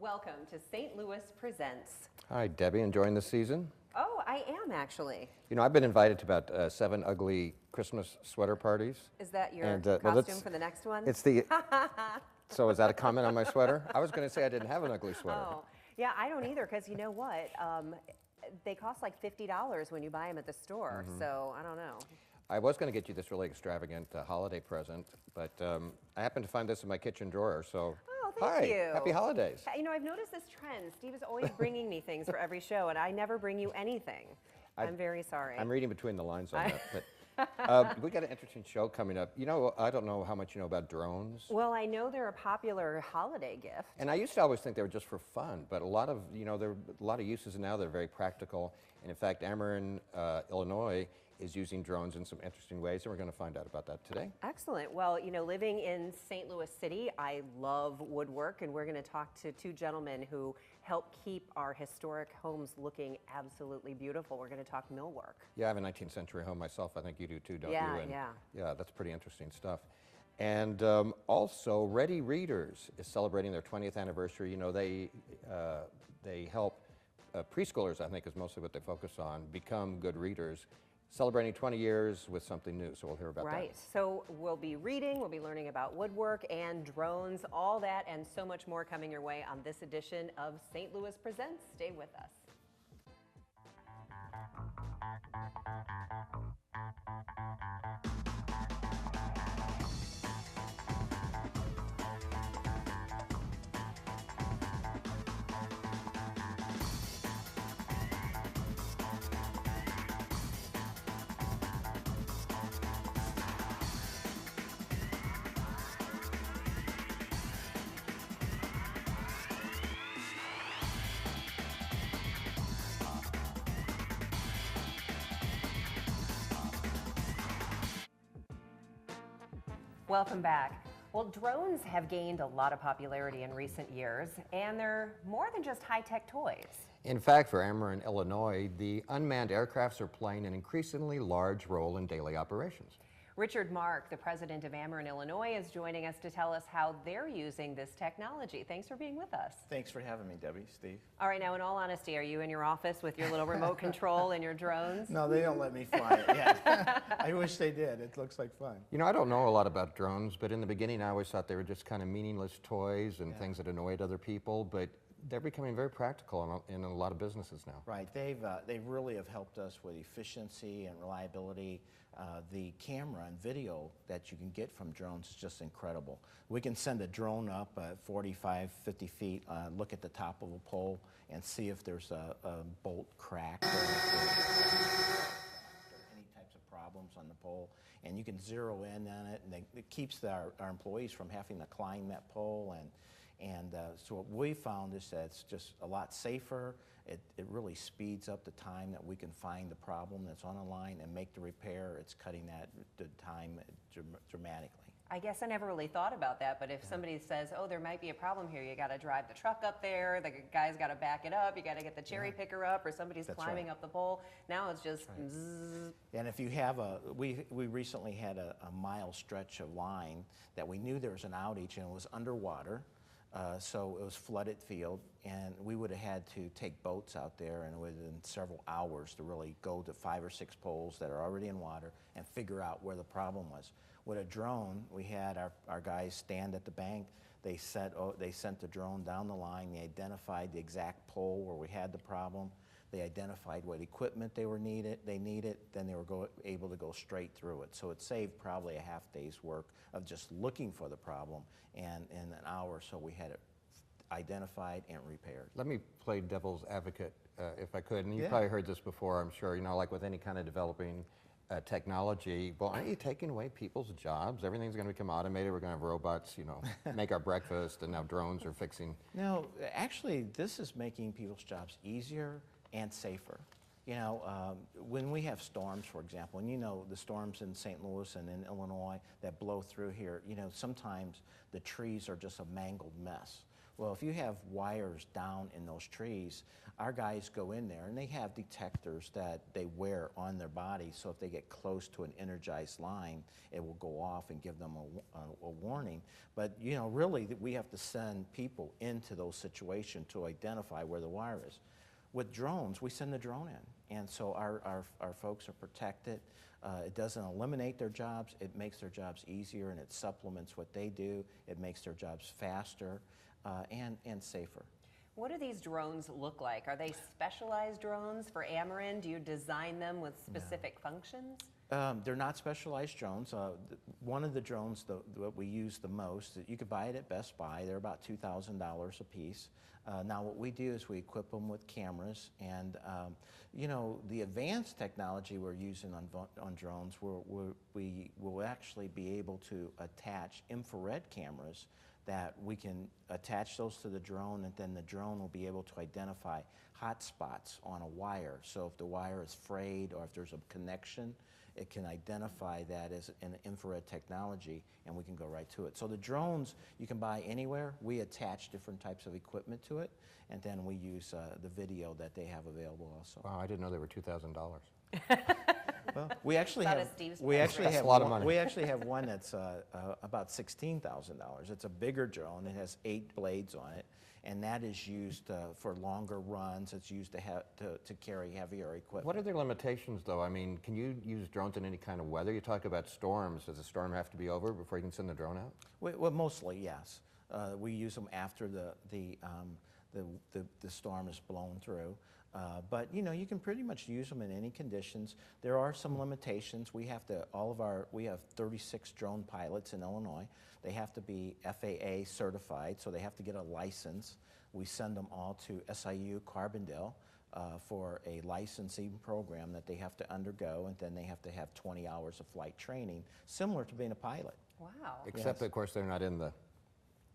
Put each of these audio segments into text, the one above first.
Welcome to St. Louis Presents. Hi, Debbie. Enjoying the season? Oh, I am actually. You know, I've been invited to about 7 ugly Christmas sweater parties. Is that your And, well, costume for the next one? It's the. So is that a comment on my sweater? I was going to say I didn't have an ugly sweater. Oh, yeah, I don't either, because you know what? They cost like $50 when you buy them at the store, so I don't know. I was going to get you this really extravagant holiday present, but I happened to find this in my kitchen drawer, so. Oh, thank you. Happy holidays. You know, I've noticed this trend. Steve is always bringing me things for every show, and I never bring you anything. I'm very sorry. I'm reading between the lines on that. But we got an interesting show coming up. You know, I don't know how much you know about drones. Well, I know they're a popular holiday gift. And I used to always think they were just for fun, but a lot of, you know, there are a lot of uses now that are very practical. And in fact, Ameren, Illinois is using drones in some interesting ways, and we're going to find out about that today. Excellent. Well, you know, living in St. Louis City, I love woodwork, and we're going to talk to two gentlemen who help keep our historic homes looking absolutely beautiful. We're going to talk millwork. Yeah, I have a 19th century home myself. I think you do too, don't Yeah, you? And yeah. Yeah, that's pretty interesting stuff. And also, Ready Readers is celebrating their 20th anniversary. You know, they help preschoolers, I think is mostly what they focus on, become good readers. Celebrating 20 years with something new, so we'll hear about that. Right, so we'll be reading, we'll be learning about woodwork and drones, all that and so much more coming your way on this edition of St. Louis Presents. Stay with us. Welcome back. Well, drones have gained a lot of popularity in recent years, and they're more than just high-tech toys. In fact, for Ameren, Illinois, the unmanned aircrafts are playing an increasingly large role in daily operations. Richard Mark, the president of Ameren, Illinois, is joining us to tell us how they're using this technology. Thanks for being with us. Thanks for having me, Debbie, Steve. All right, now in all honesty, are you in your office with your little remote control and your drones? No, they don't let me fly it yet. I wish they did. It looks like fun. You know, I don't know a lot about drones, but in the beginning I always thought they were just kind of meaningless toys and things that annoyed other people, but they're becoming very practical in a lot of businesses now. Right, they really have helped us with efficiency and reliability. The camera and video that you can get from drones is just incredible. We can send a drone up 45, 50 feet, look at the top of a pole and see if there's a bolt crack or any types of problems on the pole. And you can zero in on it, and it keeps our employees from having to climb that pole. And so what we found is that it's just a lot safer. It really speeds up the time that we can find the problem that's on a line and make the repair. It's cutting the time dramatically. I guess I never really thought about that, but if somebody says, oh, there might be a problem here, you got to drive the truck up there, the guy's got to back it up, you got to get the cherry picker up, or somebody's climbing up the pole. Now it's just zzz. And if you have we recently had a mile stretch of line that we knew there was an outage and it was underwater. So it was flooded field, and we would have had to take boats out there and within several hours to really go to 5 or 6 poles that are already in water and figure out where the problem was. With a drone, we had our guys stand at the bank. They sent the drone down the line. They identified the exact pole where we had the problem. They identified what equipment they needed. Then they were able to go straight through it. So it saved probably a half day's work of just looking for the problem, and in an hour or so we had it identified and repaired. Let me play devil's advocate, if I could. And you've probably heard this before, I'm sure. You know, like with any kind of developing technology, well, aren't you taking away people's jobs? Everything's going to become automated. We're going to have robots, you know, make our breakfast, and now drones are fixing. No, actually, this is making people's jobs easier and safer. You know, when we have storms, for example, and you know the storms in St. Louis and in Illinois that blow through here, you know, sometimes the trees are just a mangled mess. Well, if you have wires down in those trees, our guys go in there and they have detectors that they wear on their body, so if they get close to an energized line, it will go off and give them a warning. But you know, really, we have to send people into those situations to identify where the wire is. With drones, we send the drone in, and so our folks are protected. It doesn't eliminate their jobs, it makes their jobs easier, and it supplements what they do. It makes their jobs faster and safer. What do these drones look like? Are they specialized drones for Ameren? Do you design them with specific functions? They're not specialized drones. One of the drones that we use the most, you could buy it at Best Buy. They're about $2,000 a piece. Now what we do is we equip them with cameras, and you know, the advanced technology we're using on drones, we will actually be able to attach infrared cameras that we can attach those to the drone, and then the drone will be able to identify hot spots on a wire. So if the wire is frayed or if there's a connection, it can identify that as an infrared technology, and we can go right to it. So the drones you can buy anywhere. We attach different types of equipment to it, and then we use the video that they have available also. Wow, I didn't know they were $2,000. Well, we actually About have a Steve's That's a lot of money. We actually have one that's about $16,000. It's a bigger drone. It has 8 blades on it, and that is used for longer runs. It's used to carry heavier equipment. What are their limitations, though? I mean, can you use drones in any kind of weather? You talk about storms. Does the storm have to be over before you can send the drone out? Well, mostly, yes. We use them after the storm is blown through. But you know, you can pretty much use them in any conditions. There are some limitations. We have 36 drone pilots in Illinois. They have to be FAA certified, so they have to get a license. We send them all to SIU Carbondale for a licensing program that they have to undergo, and then they have to have 20 hours of flight training, similar to being a pilot. Wow. Except, Yes. of course, they're not in the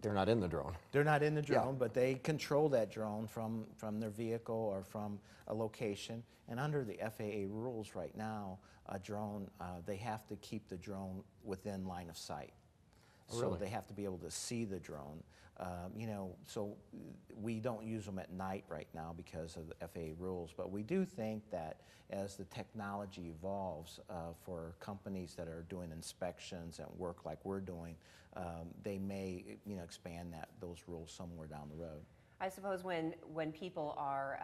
drone. They're not in the drone, Yeah. but they control that drone from their vehicle or from a location. And under the FAA rules right now, a drone, they have to keep the drone within line of sight. So Really? they have to be able to see the drone. You know, so we don't use them at night right now because of the FAA rules, but we do think that as the technology evolves for companies that are doing inspections and work like we're doing, they may, you know, expand those rules somewhere down the road. I suppose when people are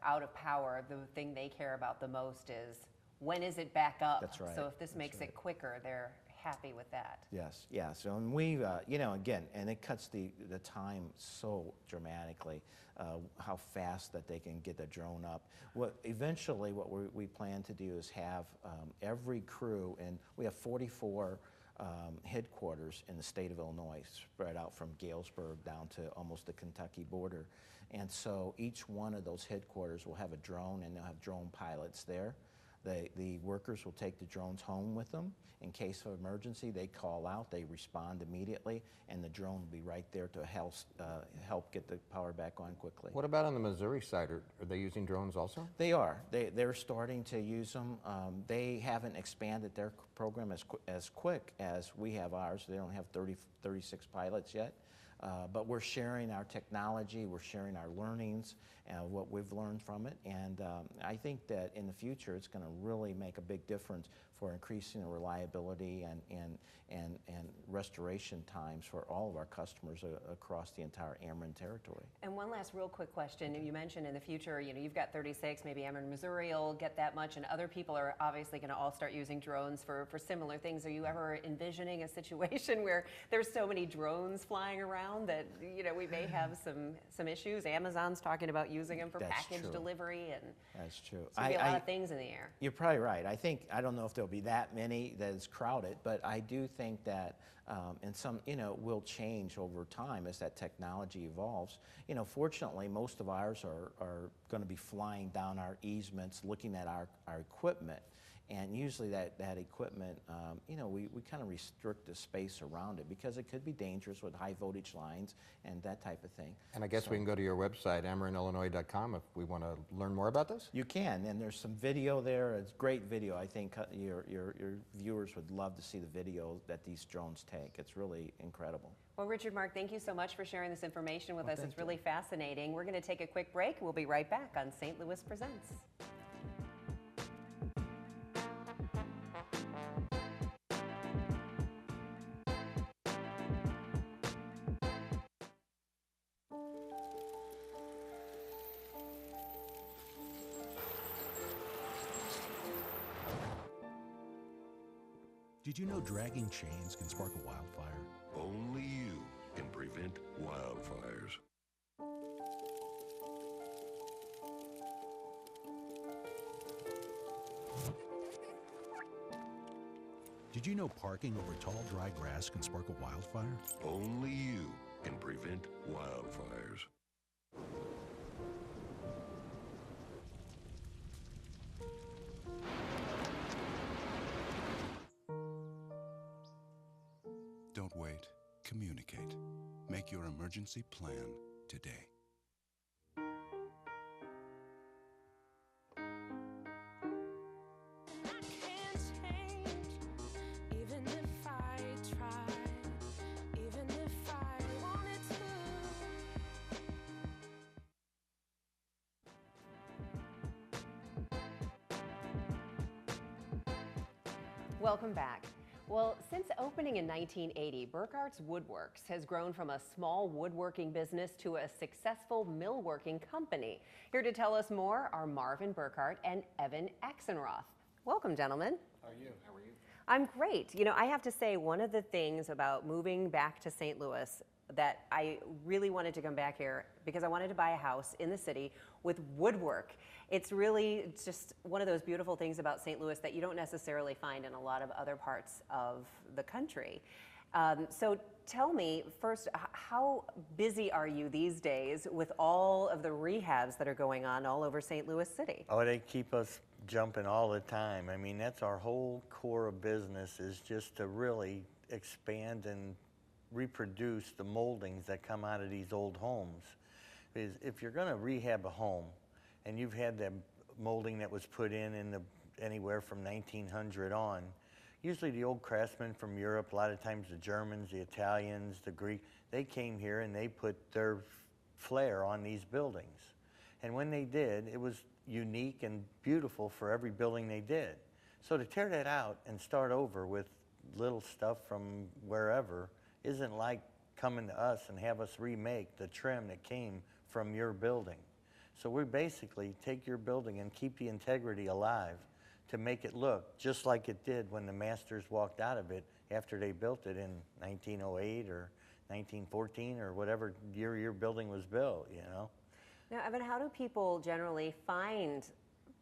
out of power, the thing they care about the most is when is it back up? That's right. So if this makes it quicker, they're happy with that. Yes, yes. So, and we, you know, again, and it cuts the time so dramatically, how fast that they can get the drone up. Eventually, what we plan to do is have every crew, and we have 44 headquarters in the state of Illinois, spread out from Galesburg down to almost the Kentucky border. And so each one of those headquarters will have a drone, and they'll have drone pilots there. The workers will take the drones home with them. In case of emergency, they call out, they respond immediately, and the drone will be right there to help get the power back on quickly. What about on the Missouri side? Are they using drones also? They are. They're starting to use them. They haven't expanded their program as quick as we have ours. They don't have 36 pilots yet. But we're sharing our technology, we're sharing our learnings, what we've learned from it, and I think that in the future it's going to really make a big difference for increasing the reliability and restoration times for all of our customers across the entire Ameren territory. And one last real quick question. You mentioned in the future, you know, you've got 36, maybe Ameren, Missouri will get that much, and other people are obviously going to all start using drones for similar things. Are you ever envisioning a situation where there's so many drones flying around that, you know, we may have some issues? Amazon's talking about using them for That's package true. delivery, and That's true. so there'll be a lot of things in the air. You're probably right. I don't know if there'll be that many that is crowded, but I do think that and some, you know, will change over time as that technology evolves. You know, fortunately, most of ours are going to be flying down our easements, looking at our equipment. And usually that equipment, you know, we kind of restrict the space around it because it could be dangerous with high voltage lines and that type of thing. And I guess we can go to your website, amerenillinois.com, if we want to learn more about this? You can, and there's some video there. It's great video. I think your viewers would love to see the video that these drones take. It's really incredible. Well, Richard, Mark, thank you so much for sharing this information with us. thank It's really fascinating. We're going to take a quick break. We'll be right back on St. Louis Presents. Did you know dragging chains can spark a wildfire? Only you can prevent wildfires. Did you know parking over tall, dry grass can spark a wildfire? Only you can prevent wildfires. Don't wait. Communicate. Make your emergency plan today. Welcome back. Well, since opening in 1980, Burkarts Woodworks has grown from a small woodworking business to a successful millworking company. Here to tell us more are Marvin Burkart and Evan Axenroth. Welcome, gentlemen. How are you? How are you? I'm great. You know, I have to say, one of the things about moving back to St. Louis that I really wanted to come back here because I wanted to buy a house in the city with woodwork. It's just one of those beautiful things about St. Louis that you don't necessarily find in a lot of other parts of the country. So tell me first, how busy are you these days with all of the rehabs that are going on all over St. Louis City? Oh, they keep us jumping all the time. I mean, that's our whole core of business, is just to really expand and reproduce the moldings that come out of these old homes. Because if you're going to rehab a home and you've had that molding that was put in anywhere from 1900 on, usually the old craftsmen from Europe, a lot of times the Germans, the Italians, the Greek, they came here and they put their flair on these buildings. And when they did, it was unique and beautiful for every building they did. So to tear that out and start over with little stuff from wherever isn't like coming to us and have us remake the trim that came from your building. So we basically take your building and keep the integrity alive to make it look just like it did when the masters walked out of it after they built it in 1908 or 1914 or whatever year your building was built, you know. Now, Evan, how do people generally find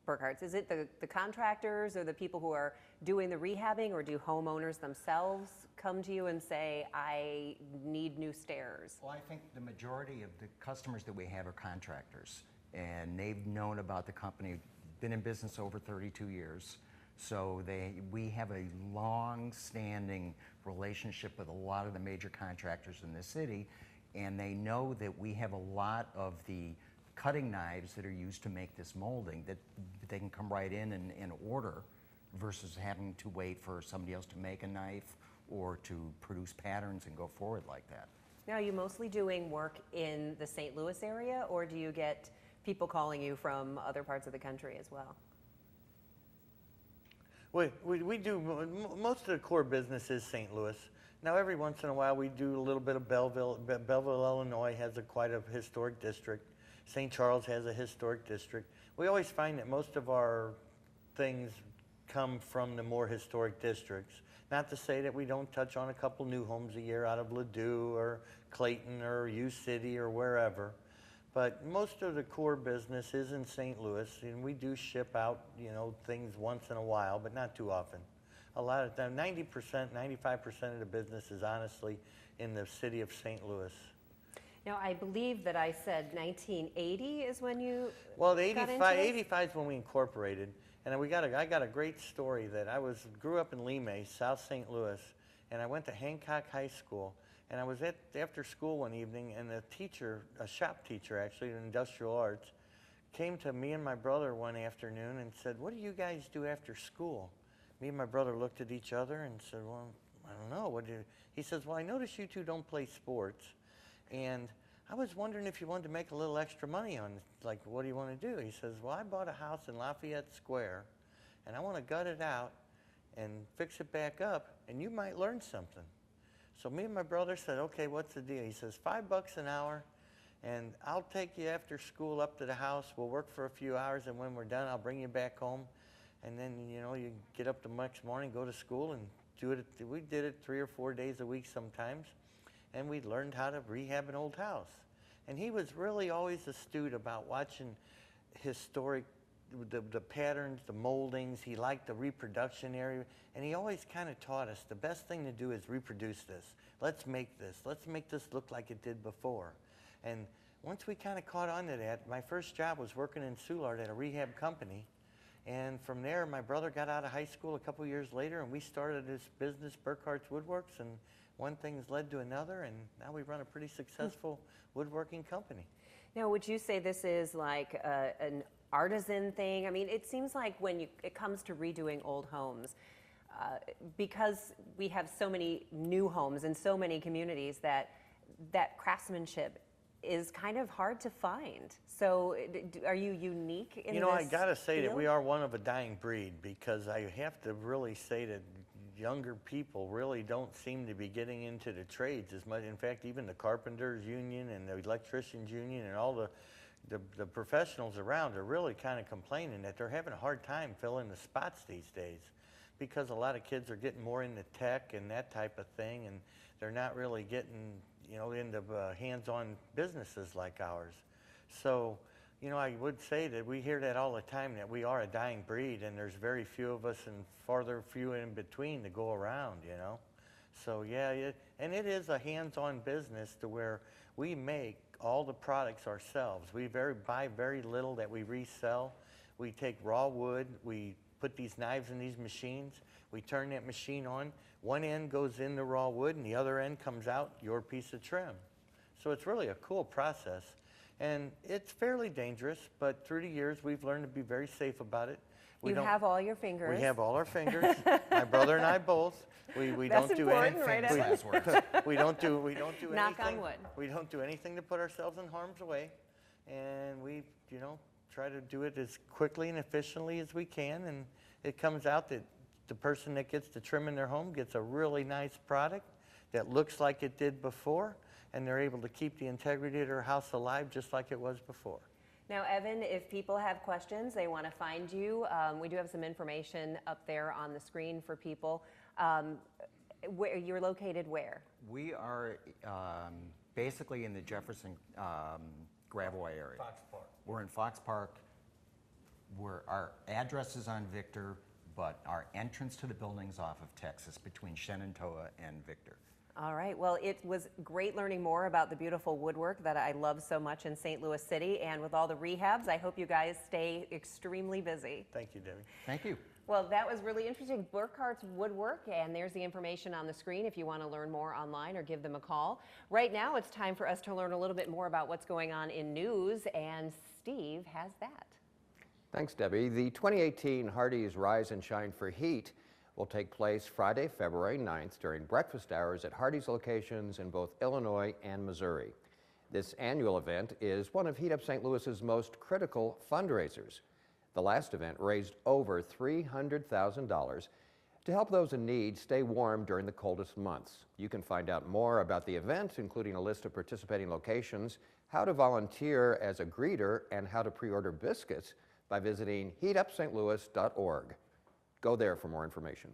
Burkarts? Is it the contractors or the people who are doing the rehabbing, or do homeowners themselves come to you and say, I need new stairs? Well, I think the majority of the customers that we have are contractors, and they've known about the company, been in business over 32 years. So we have a long-standing relationship with a lot of the major contractors in the city, and they know that we have a lot of the cutting knives that are used to make this molding that they can come right in and order, versus having to wait for somebody else to make a knife or to produce patterns and go forward like that. Now, are you mostly doing work in the St. Louis area, or do you get people calling you from other parts of the country as well? We do, most of the core business is St. Louis. Now, every once in a while we do a little bit of Belleville. Belleville, Illinois has quite a historic district. St. Charles has a historic district. We always find that most of our things come from the more historic districts. Not to say that we don't touch on a couple new homes a year out of Ladue or Clayton or U City or wherever. But most of the core business is in St. Louis, and we do ship out, you know, things once in a while, but not too often. A lot of time, 90%, 95% of the business is honestly in the city of St. Louis. Now, I believe that I said 1980 is when you Well, got into it? 85 is when we incorporated, And I got a great story that grew up in Limay, South St. Louis, and I went to Hancock High School. And I was after school one evening, and a shop teacher actually, in industrial arts, came to me and my brother one afternoon and said, "What do you guys do after school?" Me and my brother looked at each other and said, "Well, I don't know. He says, "Well, I notice you two don't play sports, and I was wondering if you wanted to make a little extra money on, like, what do you want to do?" He says, "Well, I bought a house in Lafayette Square, and I want to gut it out and fix it back up, and you might learn something." So me and my brother said, "Okay, what's the deal?" He says, $5 an hour, and I'll take you after school up to the house. We'll work for a few hours, and when we're done, I'll bring you back home. And then, you get up the next morning, go to school, and do it. We did it 3 or 4 days a week sometimes, and we learned how to rehab an old house. And he was really always astute about watching historic, the patterns, the moldings. He liked the reproduction area, and he always kind of taught us the best thing to do is reproduce this. Let's make this. Let's make this look like it did before. And once we kind of caught on to that, my first job was working in Soulard at a rehab company. And from there, my brother got out of high school a couple years later, and we started this business, Burkarts Woodworks, and one thing's led to another, and now we run a pretty successful woodworking company. Now, would you say this is like an artisan thing? I mean, it seems like when it comes to redoing old homes, because we have so many new homes in so many communities, that craftsmanship is kind of hard to find. So are you unique in this I gotta say that field? we are one of a dying breed, because I have to really say that younger people really don't seem to be getting into the trades as much. In fact, even the carpenters union and the electricians union and all the professionals around are really kind of complaining that they're having a hard time filling the spots these days, because a lot of kids are getting more into tech and that type of thing, and they're not really getting into hands-on businesses like ours. So, I would say that we hear that all the time, that we are a dying breed, and there's very few of us and farther few in between to go around, So, yeah, and it is a hands-on business to where we make all the products ourselves. We buy very little that we resell. We take raw wood, we put these knives in these machines, we turn that machine on, one end goes in the raw wood and the other end comes out your piece of trim. So it's really a cool process, and it's fairly dangerous, but through the years we've learned to be very safe about it. You have all your fingers. We have all our fingers. My brother and I both. We That's don't do important, anything. right, We don't do Knock anything. on wood. We don't do anything to put ourselves in harm's way, and we try to do it as quickly and efficiently as we can, and it comes out that the person that gets to trim in their home gets a really nice product that looks like it did before, and they're able to keep the integrity of their house alive just like it was before. Now, Evan, if people have questions, they want to find you, we do have some information up there on the screen for people. You're located where? We are basically in the Jefferson Graveway area. Fox Park. We're in Fox Park. Our address is on Victor, but our entrance to the building's off of Texas, between Shenandoah and Victor. All right. Well, it was great learning more about the beautiful woodwork that I love so much in St. Louis City. And with all the rehabs, I hope you guys stay extremely busy. Thank you, Debbie. Thank you. Well, that was really interesting. Burkarts Woodwork, and there's the information on the screen if you want to learn more online or give them a call. Right now, it's time for us to learn a little bit more about what's going on in news, and Steve has that. Thanks, Debbie. The 2018 Hardee's Rise and Shine for Heat will take place Friday, February 9th during breakfast hours at Hardee's locations in both Illinois and Missouri. This annual event is one of Heat Up St. Louis's most critical fundraisers. The last event raised over $300,000 to help those in need stay warm during the coldest months. You can find out more about the event, including a list of participating locations, how to volunteer as a greeter, and how to pre-order biscuits by visiting heatupstlouis.org. Go there for more information.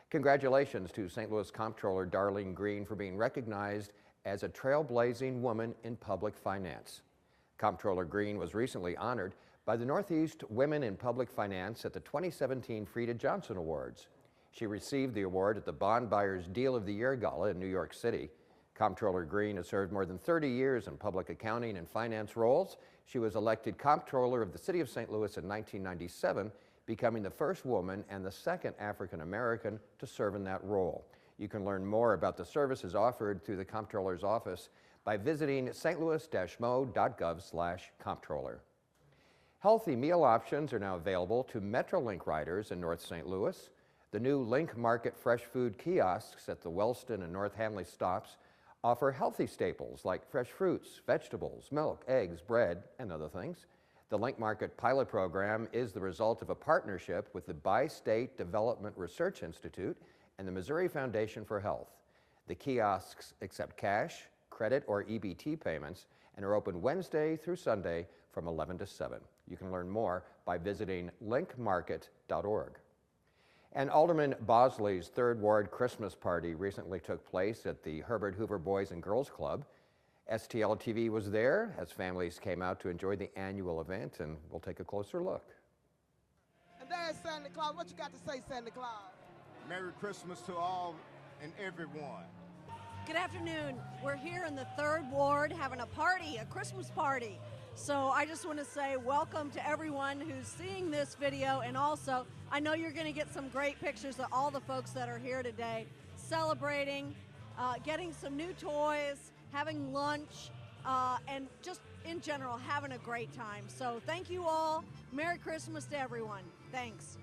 Congratulations to St. Louis Comptroller Darlene Green for being recognized as a trailblazing woman in public finance. Comptroller Green was recently honored by the Northeast Women in Public Finance at the 2017 Frida Johnson Awards. She received the award at the Bond Buyers Deal of the Year Gala in New York City. Comptroller Green has served more than 30 years in public accounting and finance roles. She was elected Comptroller of the City of St. Louis in 1997 becoming the first woman and the second African American to serve in that role. You can learn more about the services offered through the Comptroller's office by visiting stlouis-mo.gov/comptroller. Healthy meal options are now available to Metrolink riders in North St. Louis. The new Link Market fresh food kiosks at the Wellston and North Hanley stops offer healthy staples like fresh fruits, vegetables, milk, eggs, bread, and other things. The Link Market pilot program is the result of a partnership with the Bi-State Development Research Institute and the Missouri Foundation for Health. The kiosks accept cash, credit, or EBT payments and are open Wednesday through Sunday from 11 to 7. You can learn more by visiting linkmarket.org. And Alderman Bosley's Third Ward Christmas party recently took place at the Herbert Hoover Boys and Girls Club. STL TV was there as families came out to enjoy the annual event, and we'll take a closer look. And there's Santa Claus. What you got to say, Santa Claus? Merry Christmas to all and everyone. Good afternoon. We're here in the Third Ward having a party, a Christmas party. So I just want to say welcome to everyone who's seeing this video, and also I know you're going to get some great pictures of all the folks that are here today celebrating, getting some new toys, having lunch, and just in general having a great time. So thank you all. Merry Christmas to everyone. Thanks.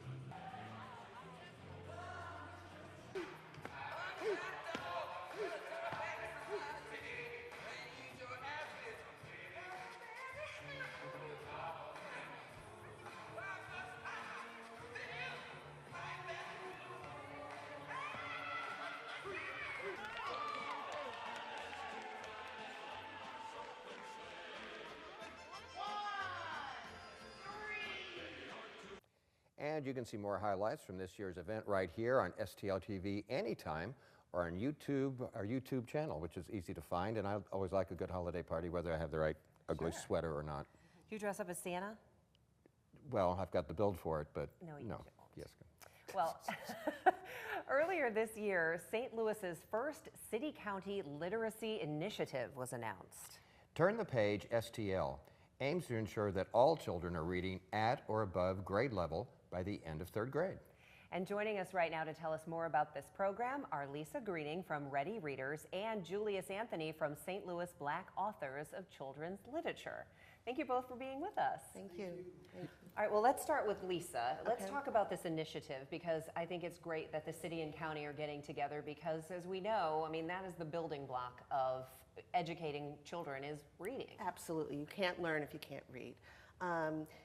And you can see more highlights from this year's event right here on STL TV anytime or on YouTube, our YouTube channel, which is easy to find. And I always like a good holiday party, whether I have the right ugly sweater or not. Do you dress up as Santa? Well, I've got the build for it, but No, you don't. Yes. Well, earlier this year, St. Louis's first city-county literacy initiative was announced. Turn the Page STL aims to ensure that all children are reading at or above grade level by the end of third grade. And joining us right now to tell us more about this program are Lisa Greening from Ready Readers and Julius Anthony from St. Louis Black Authors of Children's Literature. Thank you both for being with us. Thank you. All right, well, let's start with Lisa. Let's Okay. talk about this initiative, because I think it's great that the city and county are getting together, because as we know, I mean, that is the building block of educating children, is reading. Absolutely. You can't learn if you can't read.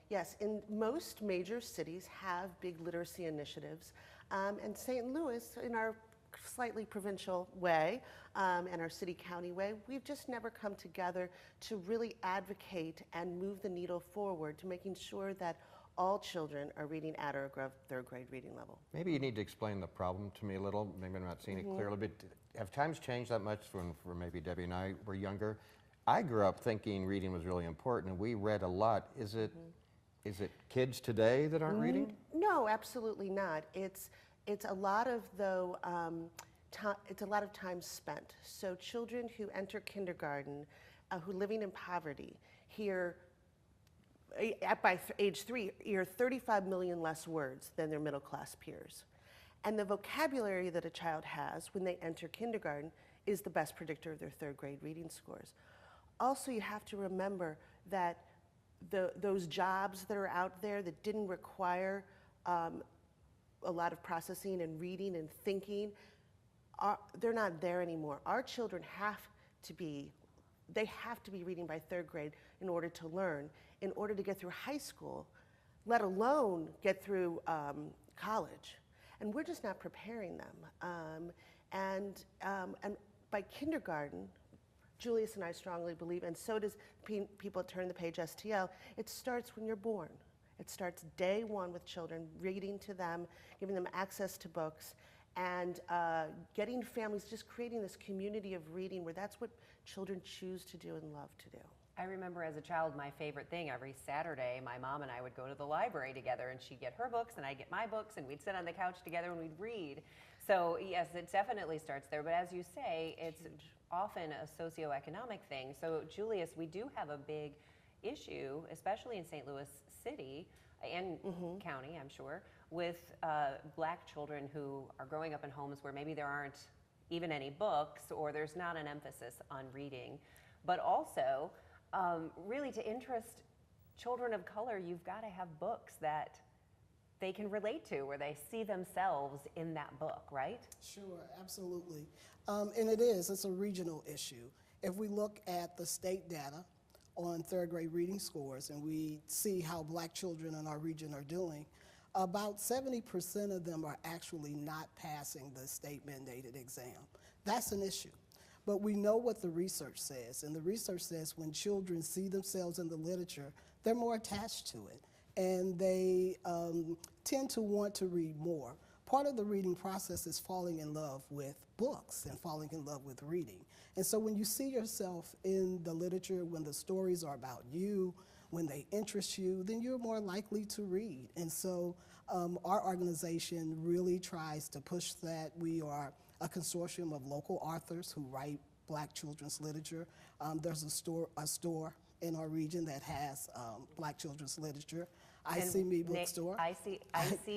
Yes, in most major cities have big literacy initiatives, and St. Louis, in our slightly provincial way and our city-county way, we've just never come together to really advocate and move the needle forward to making sure that all children are reading at or above third grade reading level. Maybe you need to explain the problem to me a little. Maybe I'm not seeing it clearly, but have times changed that much when maybe Debbie and I were younger? I grew up thinking reading was really important, and we read a lot. Is it kids today that aren't reading? No, absolutely not. It's a lot of it's a lot of time spent. So children who enter kindergarten, who are living in poverty, hear by age 3 hear 35 million less words than their middle class peers. And the vocabulary that a child has when they enter kindergarten is the best predictor of their third grade reading scores. Also, you have to remember that those jobs that are out there that didn't require a lot of processing and reading and thinking, they're not there anymore. Our children have to be reading by third grade in order to learn, in order to get through high school, let alone get through college. And we're just not preparing them. And by kindergarten, Julius and I strongly believe, and so does people at Turn the Page STL, it starts when you're born. It starts day one with children, reading to them, giving them access to books, and getting families, just creating this community of reading where that's what children choose to do and love to do. I remember as a child, my favorite thing, every Saturday, my mom and I would go to the library together, and she'd get her books and I'd get my books, and we'd sit on the couch together and we'd read. So yes, it definitely starts there, but as you say, it's often a socioeconomic thing. So Julius, we do have a big issue, especially in St. Louis City and county, I'm sure, with black children who are growing up in homes where maybe there aren't even any books or there's not an emphasis on reading. But also, really to interest children of color, you've got to have books that they can relate to, where they see themselves in that book, right? Sure, absolutely. And it's a regional issue. If we look at the state data on third grade reading scores and we see how black children in our region are doing, about 70% of them are actually not passing the state mandated exam. That's an issue. But we know what the research says, and the research says when children see themselves in the literature, they're more attached to it, and they tend to want to read more. Part of the reading process is falling in love with books and falling in love with reading. And so when you see yourself in the literature, when the stories are about you, when they interest you, then you're more likely to read. And so our organization really tries to push that. We are a consortium of local authors who write black children's literature. There's a store in our region that has black children's literature. I See Me Bookstore. I See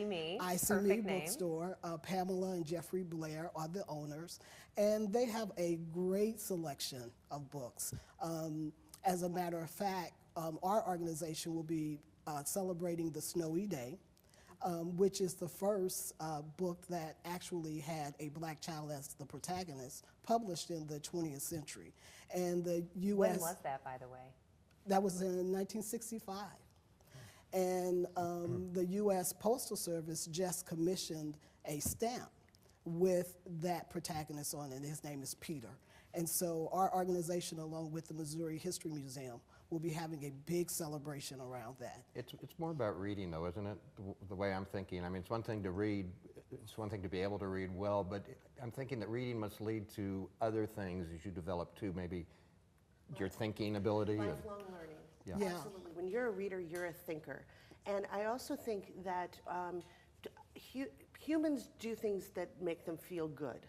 Me. I See Me Bookstore. Pamela and Jeffrey Blair are the owners, and they have a great selection of books. As a matter of fact, our organization will be celebrating the Snowy Day, which is the first book that actually had a black child as the protagonist, published in the 20th century. And the U.S. When was that, by the way? That was in 1965. And the U.S. Postal Service just commissioned a stamp with that protagonist on it. His name is Peter. And so our organization, along with the Missouri History Museum, will be having a big celebration around that. It's more about reading, though, isn't it? The way I'm thinking. I mean, it's one thing to read, it's one thing to be able to read well, but I'm thinking that reading must lead to other things as you develop, too, maybe your thinking ability. Lifelong learning. Yeah. Absolutely. When you're a reader, you're a thinker. And I also think that humans do things that make them feel good.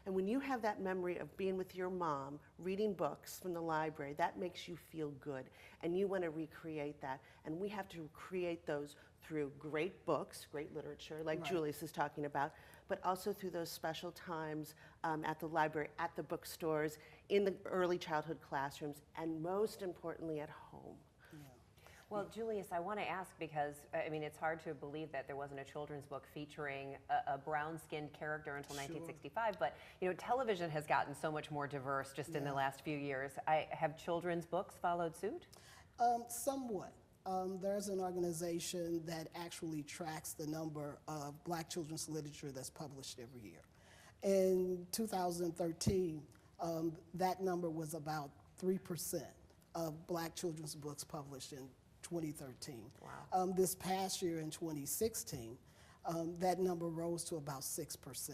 And when you have that memory of being with your mom, reading books from the library, that makes you feel good. And you want to recreate that. And we have to create those through great books, great literature, like Julius is talking about, but also through those special times at the library, at the bookstores, in the early childhood classrooms, and most importantly, at home. Well, Julius, I want to ask because, I mean, it's hard to believe that there wasn't a children's book featuring a brown-skinned character until 1965, but, you know, television has gotten so much more diverse just in the last few years. Have children's books followed suit? Somewhat. There's an organization that actually tracks the number of black children's literature that's published every year. In 2013, that number was about 3% of black children's books published in 2013. Wow. This past year in 2016, that number rose to about 6%.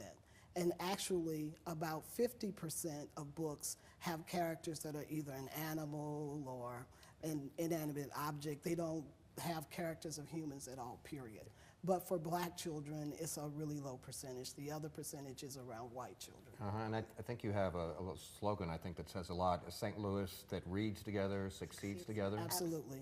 And actually, about 50% of books have characters that are either an animal or an inanimate object. They don't have characters of humans at all, period. But for black children, it's a really low percentage. The other percentage is around white children. And I think you have a little slogan, I think, that says a lot. St. Louis that reads together, succeeds together. Absolutely.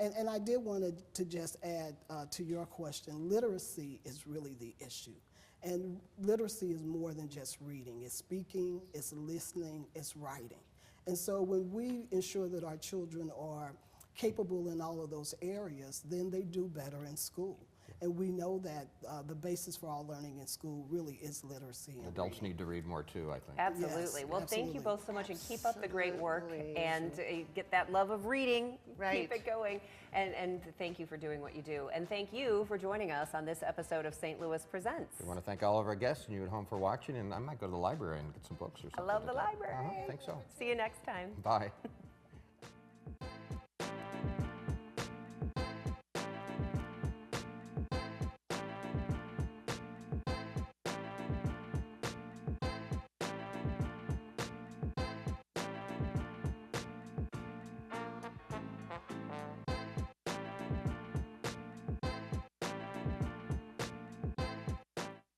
Yeah. And I did want to just add to your question, literacy is really the issue. And literacy is more than just reading. It's speaking, it's listening, it's writing. And so when we ensure that our children are capable in all of those areas, then they do better in school. And we know that the basis for all learning in school really is literacy. And adults need to read more too, I think. Absolutely. Yes, well, thank you both so much, and keep up the great work, and get that love of reading. Keep it going. And thank you for doing what you do. And thank you for joining us on this episode of St. Louis Presents. We want to thank all of our guests and you at home for watching, and I might go to the library and get some books or something. I love the library. I think so. See you next time. Bye.